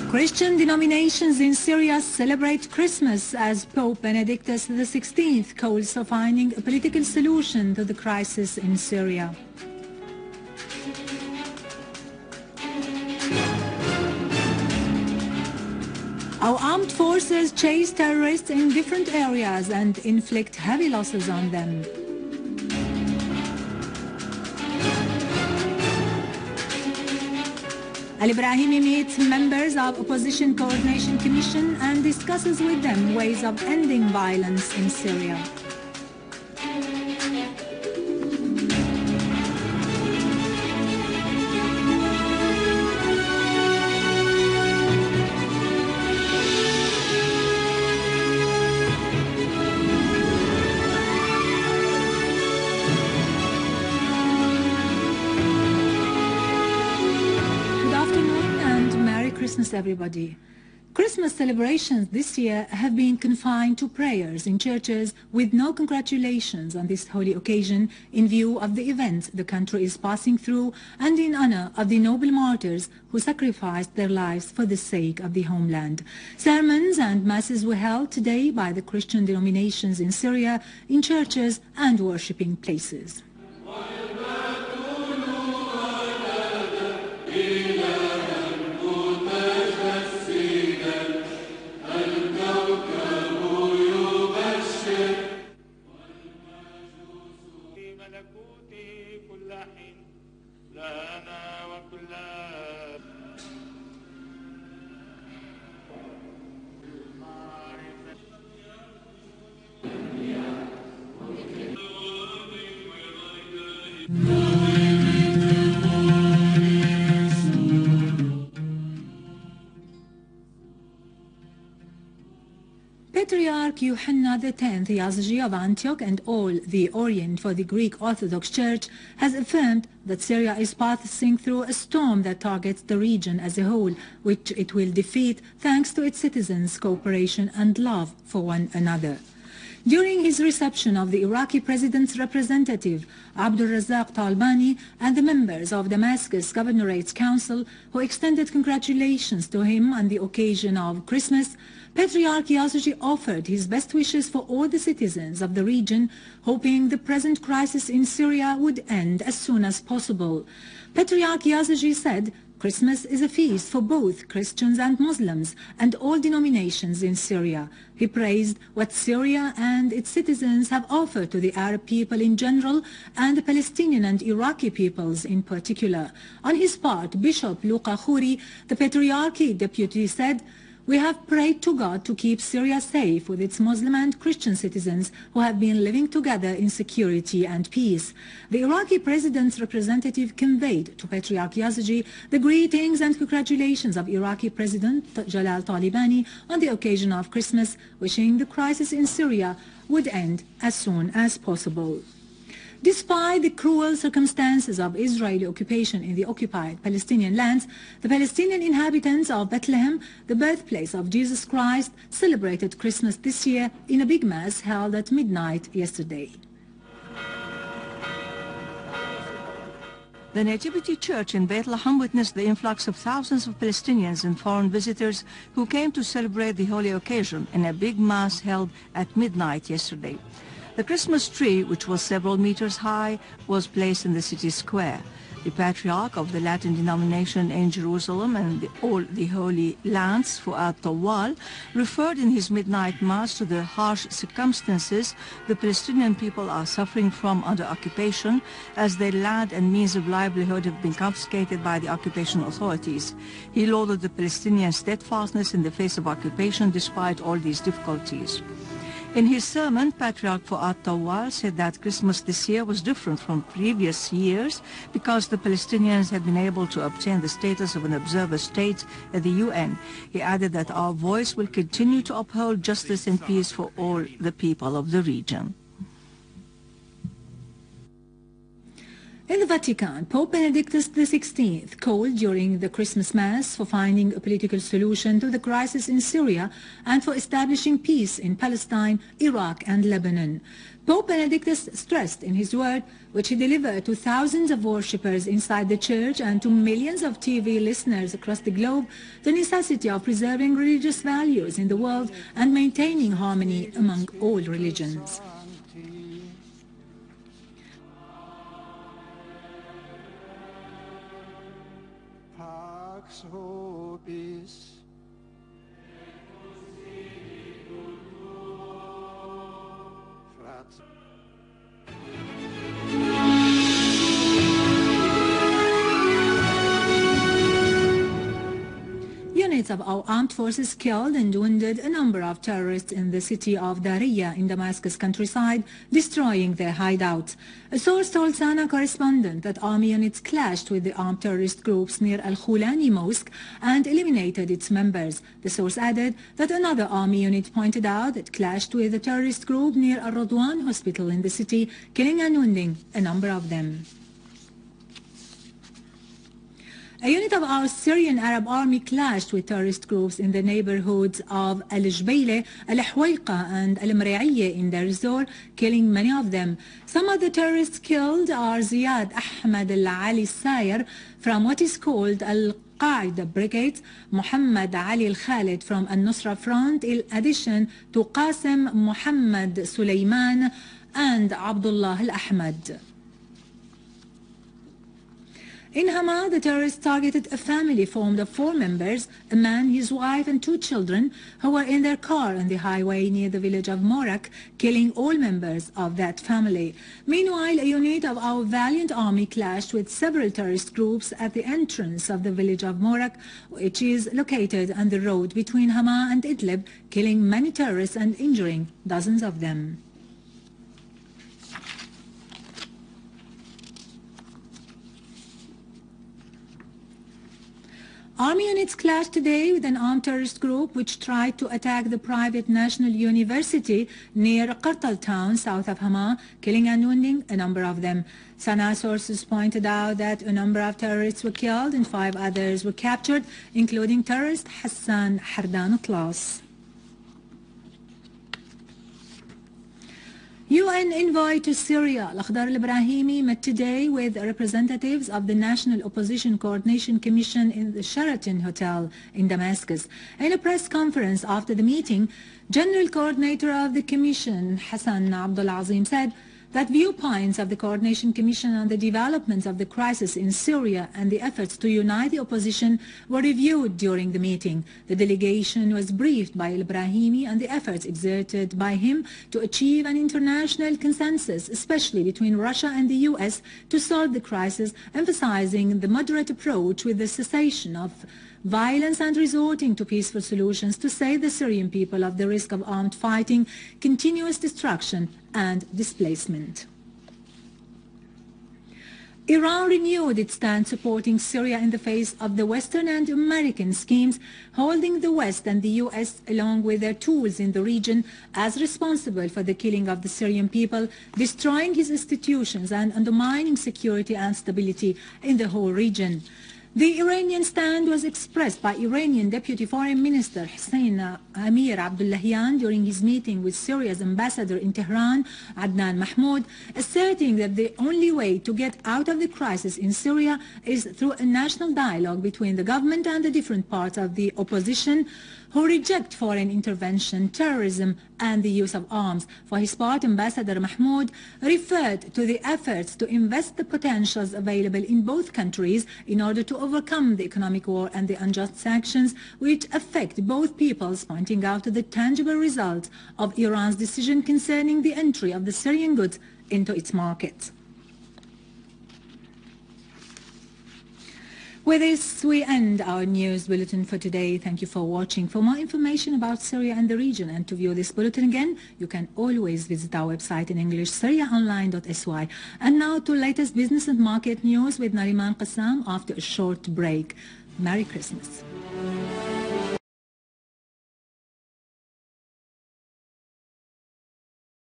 Christian denominations in Syria celebrate Christmas as Pope Benedict XVI calls for finding a political solution to the crisis in Syria. Our armed forces chase terrorists in different areas and inflict heavy losses on them. Brahimi meets members of Opposition Coordination Commission and discusses with them ways of ending violence in Syria. Christmas, everybody. Christmas celebrations this year have been confined to prayers in churches with no congratulations on this holy occasion in view of the events the country is passing through and in honor of the noble martyrs who sacrificed their lives for the sake of the homeland. Sermons and masses were held today by the Christian denominations in Syria in churches and worshipping places. Patriarch Yohanna X Yazigi of Antioch and all the Orient for the Greek Orthodox Church has affirmed that Syria is passing through a storm that targets the region as a whole, which it will defeat thanks to its citizens' cooperation and love for one another. During his reception of the Iraqi president's representative, Abdul Razak Talbani, and the members of Damascus Governorate's Council, who extended congratulations to him on the occasion of Christmas, Patriarch Yazigi offered his best wishes for all the citizens of the region, hoping the present crisis in Syria would end as soon as possible. Patriarch Yazigi said, "Christmas is a feast for both Christians and Muslims and all denominations in Syria." He praised what Syria and its citizens have offered to the Arab people in general and the Palestinian and Iraqi peoples in particular. On his part, Bishop Luqa Khouri, the Patriarchy deputy, said, "We have prayed to God to keep Syria safe with its Muslim and Christian citizens who have been living together in security and peace." The Iraqi president's representative conveyed to Patriarch Yazigi the greetings and congratulations of Iraqi President Jalal Talibani on the occasion of Christmas, wishing the crisis in Syria would end as soon as possible. Despite the cruel circumstances of Israeli occupation in the occupied Palestinian lands, the Palestinian inhabitants of Bethlehem, the birthplace of Jesus Christ, celebrated Christmas this year in a big mass held at midnight yesterday. The Nativity Church in Bethlehem witnessed the influx of thousands of Palestinians and foreign visitors who came to celebrate the holy occasion in a big mass held at midnight yesterday. The Christmas tree, which was several meters high, was placed in the city square. The Patriarch of the Latin denomination in Jerusalem and all the Holy Lands, Fuad Tawal, referred in his midnight mass to the harsh circumstances the Palestinian people are suffering from under occupation, as their land and means of livelihood have been confiscated by the occupation authorities. He lauded the Palestinian steadfastness in the face of occupation despite all these difficulties. In his sermon, Patriarch Fuad Tawal said that Christmas this year was different from previous years because the Palestinians had been able to obtain the status of an observer state at the UN. He added that our voice will continue to uphold justice and peace for all the people of the region. In the Vatican, Pope Benedict XVI called during the Christmas Mass for finding a political solution to the crisis in Syria and for establishing peace in Palestine, Iraq and Lebanon. Pope Benedict stressed in his word, which he delivered to thousands of worshippers inside the church and to millions of TV listeners across the globe, the necessity of preserving religious values in the world and maintaining harmony among all religions. Units of our armed forces killed and wounded a number of terrorists in the city of Dariyah in Damascus countryside, destroying their hideouts. A source told Sana correspondent that army units clashed with the armed terrorist groups near Al-Khulani Mosque and eliminated its members. The source added that another army unit pointed out it clashed with a terrorist group near Al-Radwan hospital in the city, killing and wounding a number of them. A unit of our Syrian Arab army clashed with terrorist groups in the neighborhoods of Al-Jbayle, Al-Hwayqa and Al-Mri'iyya in Deir ez-Zor, killing many of them. Some of the terrorists killed are Ziyad Ahmad Al-Ali Sayer from what is called Al-Qaida Brigade, Muhammad Ali Al-Khalid from Al-Nusra Front, in addition to Qasim Muhammad Sulaiman and Abdullah Al-Ahmad. In Hama, the terrorists targeted a family formed of 4 members, a man, his wife and 2 children, who were in their car on the highway near the village of Morak, killing all members of that family. Meanwhile, a unit of our valiant army clashed with several terrorist groups at the entrance of the village of Morak, which is located on the road between Hama and Idlib, killing many terrorists and injuring dozens of them. Army units clashed today with an armed terrorist group which tried to attack the private national university near Qartal town, south of Hama, killing and wounding a number of them. Sana sources pointed out that a number of terrorists were killed and 5 others were captured, including terrorist Hassan Hardan Atlas. UN envoy to Syria, Al-Akhdar al-Brahimi, met today with representatives of the National Opposition Coordination Commission in the Sheraton Hotel in Damascus. In a press conference after the meeting, General Coordinator of the Commission, Hassan Abdul Azim, said that viewpoints of the Coordination Commission on the developments of the crisis in Syria and the efforts to unite the opposition were reviewed during the meeting. The delegation was briefed by Al-Brahimi on the efforts exerted by him to achieve an international consensus, especially between Russia and the US, to solve the crisis, emphasizing the moderate approach with the cessation of violence and resorting to peaceful solutions to save the Syrian people of the risk of armed fighting, continuous destruction and displacement. Iran renewed its stand supporting Syria in the face of the Western and American schemes, holding the West and the US along with their tools in the region as responsible for the killing of the Syrian people, destroying his institutions and undermining security and stability in the whole region. The Iranian stand was expressed by Iranian Deputy Foreign Minister Hussein Amir Abdullahian during his meeting with Syria's ambassador in Tehran, Adnan Mahmoud, asserting that the only way to get out of the crisis in Syria is through a national dialogue between the government and the different parts of the opposition who reject foreign intervention, terrorism and the use of arms. For his part, Ambassador Mahmoud referred to the efforts to invest the potentials available in both countries in order to overcome the economic war and the unjust sanctions which affect both peoples, pointing out to the tangible results of Iran's decision concerning the entry of the Syrian goods into its markets. With this, we end our news bulletin for today. Thank you for watching. For more information about Syria and the region and to view this bulletin again, you can always visit our website in English, SyriaOnline.sy. And now to latest business and market news with Nariman Qassam after a short break. Merry Christmas.